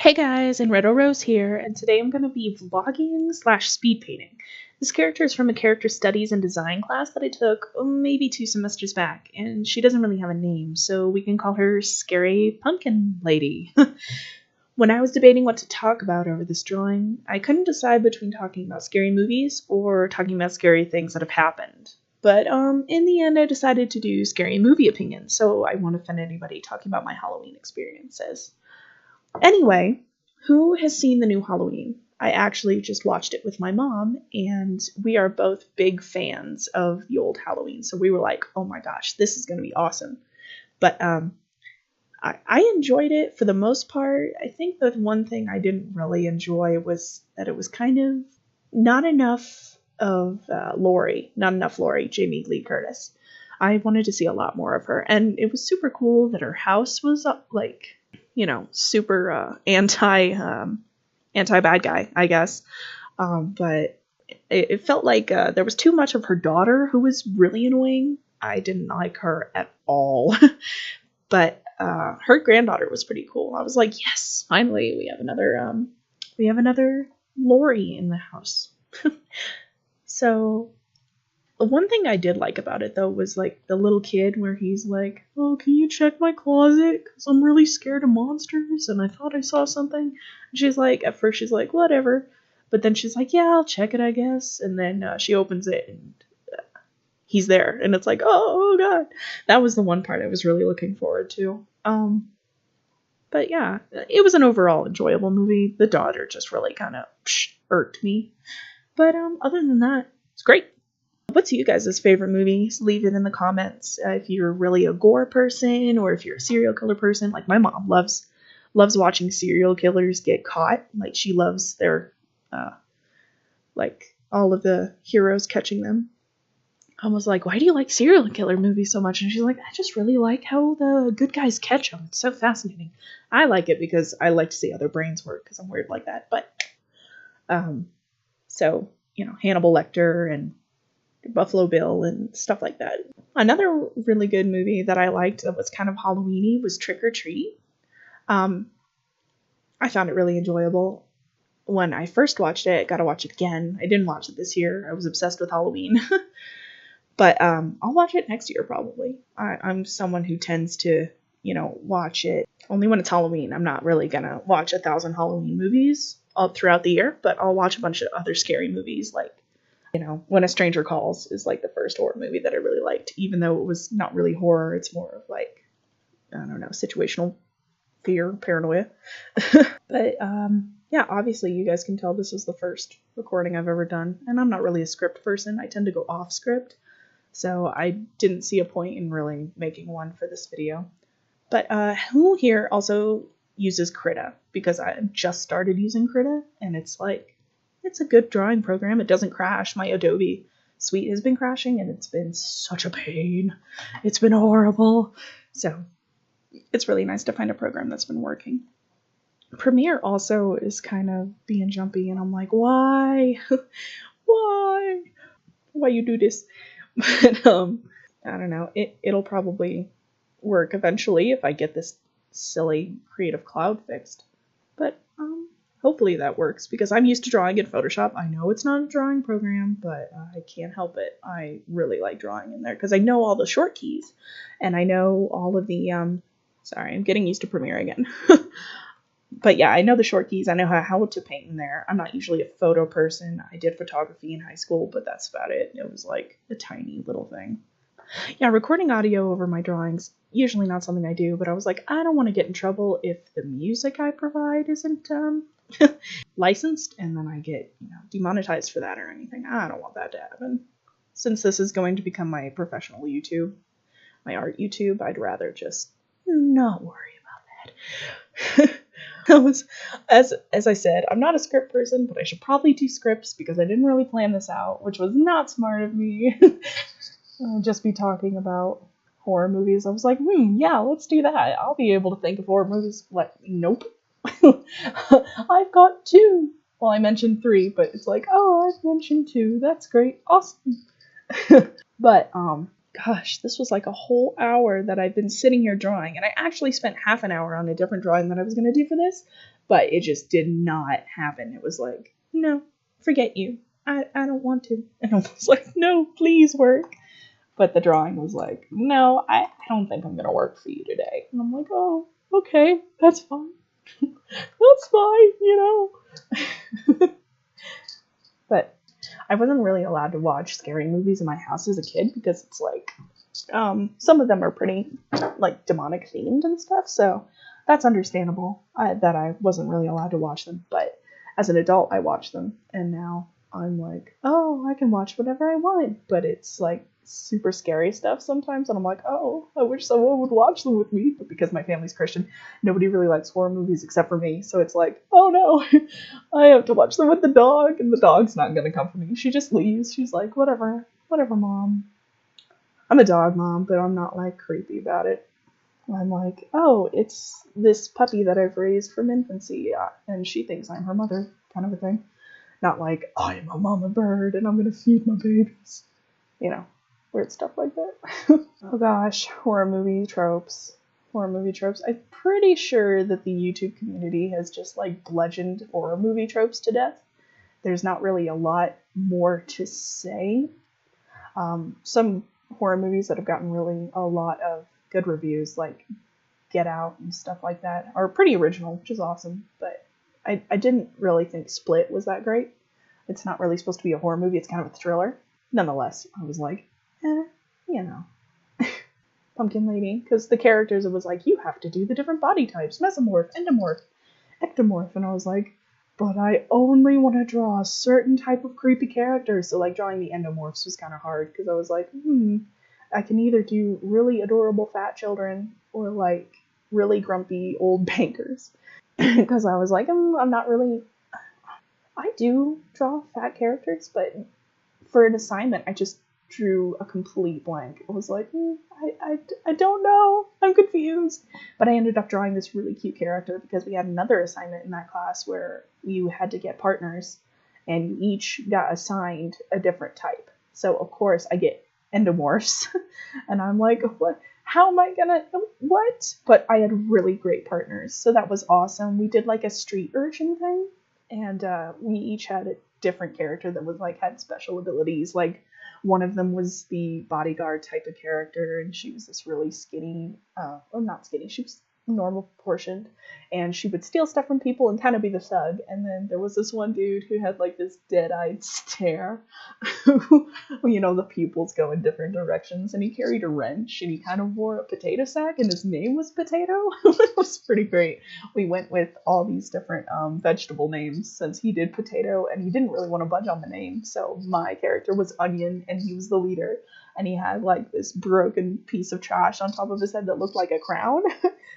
Hey guys, and Red Rose here, and today I'm going to be vlogging slash speed painting. This character is from a character studies and design class that I took maybe 2 semesters back, and she doesn't really have a name, so we can call her Scary Pumpkin Lady. When I was debating what to talk about over this drawing, I couldn't decide between talking about scary movies or talking about scary things that have happened. But in the end, I decided to do scary movie opinions, so I won't offend anybody talking about my Halloween experiences. Anyway, who has seen the new Halloween? I actually just watched it with my mom, and we are both big fans of the old Halloween. So we were like, oh my gosh, this is going to be awesome. But I enjoyed it for the most part. I think the one thing I didn't really enjoy was that it was kind of not enough of Laurie, Jamie Lee Curtis. I wanted to see a lot more of her, and it was super cool that her house was super anti bad guy, I guess. But it felt like there was too much of her daughter, who was really annoying. I didn't like her at all. But her granddaughter was pretty cool. I was like, yes, finally we have another Lori in the house. So the one thing I did like about it, though, was like the little kid where he's like, oh, can you check my closet? Because I'm really scared of monsters and I thought I saw something. And she's like, at first she's like, whatever. But then she's like, yeah, I'll check it, I guess. And then she opens it and he's there. And it's like, oh, God. That was the one part I was really looking forward to. But yeah, it was an overall enjoyable movie. The daughter just really kind of irked me. But other than that, it's great. What's you guys' favorite movies? Leave it in the comments. If you're really a gore person or if you're a serial killer person, like my mom loves watching serial killers get caught. Like she loves their all of the heroes catching them. I was like, why do you like serial killer movies so much? And she's like, I just really like how the good guys catch them. It's so fascinating. I like it because I like to see other brains work because I'm weird like that. But so Hannibal Lecter and Buffalo Bill and stuff like that. Another really good movie that I liked that was kind of Halloween-y was Trick or Treat. I found it really enjoyable. When I first watched it, I got to watch it again. I didn't watch it this year. I was obsessed with Halloween. But I'll watch it next year probably. I'm someone who tends to, watch it only when it's Halloween. I'm not really going to watch 1,000 Halloween movies all throughout the year, but I'll watch a bunch of other scary movies like When a Stranger Calls is like the first horror movie that I really liked, even though it was not really horror. It's more of like, I don't know, situational fear, paranoia. But yeah, obviously you guys can tell this is the first recording I've ever done, and I'm not really a script person. I tend to go off script, so I didn't see a point in really making one for this video. But who here also uses Krita? Because I just started using Krita, and it's a good drawing program. It doesn't crash. My Adobe Suite has been crashing, and it's been such a pain. It's been horrible. So it's really nice to find a program that's been working. Premiere also is kind of being jumpy, and I'm like, why? Why you do this? But I don't know. It'll probably work eventually if I get this silly Creative Cloud fixed. But hopefully that works, because I'm used to drawing in Photoshop. I know it's not a drawing program, but I can't help it. I really like drawing in there because I know all the short keys, and I know all of the sorry, I'm getting used to Premiere again. But yeah, I know the short keys. I know how to paint in there. I'm not usually a photo person. I did photography in high school, but that's about it. It was like a tiny little thing. Yeah, recording audio over my drawings, usually not something I do, but I was like, I don't want to get in trouble if the music I provide isn't licensed, and then I get demonetized for that or anything. I don't want that to happen. Since this is going to become my professional YouTube, my art YouTube, I'd rather just not worry about that. As I said, I'm not a script person, but I should probably do scripts because I didn't really plan this out, which was not smart of me. Just be talking about horror movies. I was like, yeah, let's do that. I'll be able to think of horror movies. Like, nope. I've got 2. Well, I mentioned 3, but it's like, oh, I've mentioned 2. That's great. Awesome. But, gosh, this was like a whole hour that I've been sitting here drawing, and I actually spent half an hour on a different drawing that I was going to do for this, but it just did not happen. It was like, no, forget you. I don't want to. And I was like, no, please work. But the drawing was like, no, I don't think I'm going to work for you today. And I'm like, oh, okay, that's fine. That's fine, you know. But I wasn't really allowed to watch scary movies in my house as a kid because it's like, some of them are pretty like demonic themed and stuff, so that's understandable that I wasn't really allowed to watch them. But as an adult, I watched them, and now I'm like, oh, I can watch whatever I want. But it's like super scary stuff sometimes, and I'm like, oh, I wish someone would watch them with me. But because my family's Christian, nobody really likes horror movies except for me, so it's like, oh no, I have to watch them with the dog, and the dog's not gonna come for me. She just leaves. She's like, whatever, mom. I'm a dog mom, but I'm not like creepy about it. I'm like, oh, it's this puppy that I've raised from infancy, and she thinks I'm her mother, kind of a thing. Not like, I'm a mama bird and I'm gonna feed my babies. You know, weird stuff like that. Oh gosh, horror movie tropes. I'm pretty sure that the YouTube community has just like bludgeoned horror movie tropes to death. There's not really a lot more to say. Some horror movies that have gotten really a lot of good reviews, like Get Out and stuff like that, are pretty original, which is awesome. But I didn't really think Split was that great. It's not really supposed to be a horror movie, it's kind of a thriller. Nonetheless, I was like, you know. Pumpkin Lady, because the characters, it was like, you have to do the different body types, mesomorph, endomorph, ectomorph, and I was like, but I only want to draw a certain type of creepy character. So like drawing the endomorphs was kind of hard, because I was like, I can either do really adorable fat children or like really grumpy old bankers. Because I was like, I'm not really, I do draw fat characters, but for an assignment, I just drew a complete blank. I was like, I don't know, I'm confused. But I ended up drawing this really cute character because we had another assignment in that class where you had to get partners, and you each got assigned a different type. So of course I get endomorphs, and I'm like, what? How am I gonna, what? But I had really great partners, so that was awesome. We did like a street urchin thing, and we each had a different character that was like had special abilities. Like one of them was the bodyguard type of character, and she was this really skinny, well, not skinny, she was normal proportioned, and she would steal stuff from people and kind of be the thug. And then there was this one dude who had like this dead-eyed stare, you know, the pupils go in different directions, and he carried a wrench, and he kind of wore a potato sack, and his name was Potato. It was pretty great. We went with all these different vegetable names since he did Potato, and he didn't really want to budge on the name, so my character was Onion, and he was the leader, and he had like this broken piece of trash on top of his head that looked like a crown.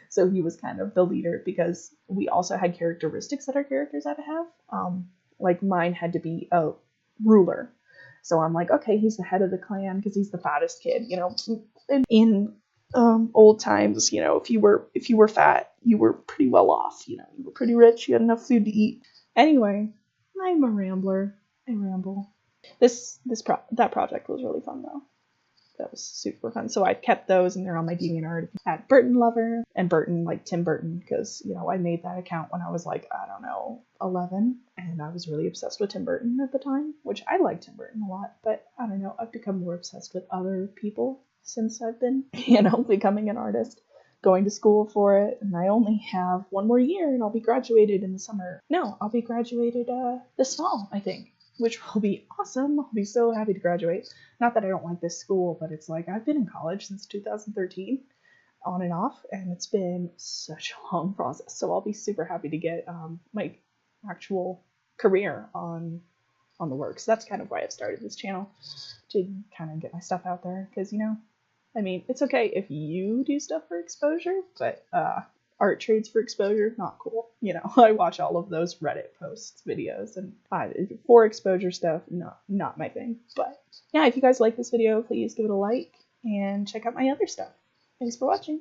So he was kind of the leader, because we also had characteristics that our characters had to have. Like mine had to be a ruler. So I'm like, okay, he's the head of the clan because he's the fattest kid. You know, in old times, you know, if you were fat, you were pretty well off. You know, you were pretty rich. You had enough food to eat. Anyway, I'm a rambler. I ramble. That project was really fun though. That was super fun. So I kept those, and they're on my DeviantArt at BurtonLovr, and Burton, like Tim Burton, because, you know, I made that account when I was like, I don't know, 11, and I was really obsessed with Tim Burton at the time, which I like Tim Burton a lot, but I don't know, I've become more obsessed with other people since I've been, you know, becoming an artist, going to school for it, and I only have one more year, and I'll be graduated in the summer. No, I'll be graduated this fall, I think. Which will be awesome. I'll be so happy to graduate. Not that I don't like this school, but it's like I've been in college since 2013, on and off, and it's been such a long process. So I'll be super happy to get my actual career on the work. So that's kind of why I've started this channel, to kind of get my stuff out there. Because, you know, I mean, it's okay if you do stuff for exposure, but art trades for exposure, not cool. You know, I watch all of those Reddit posts, videos, and for exposure stuff, not my thing. But yeah, if you guys like this video, please give it a like and check out my other stuff. Thanks for watching.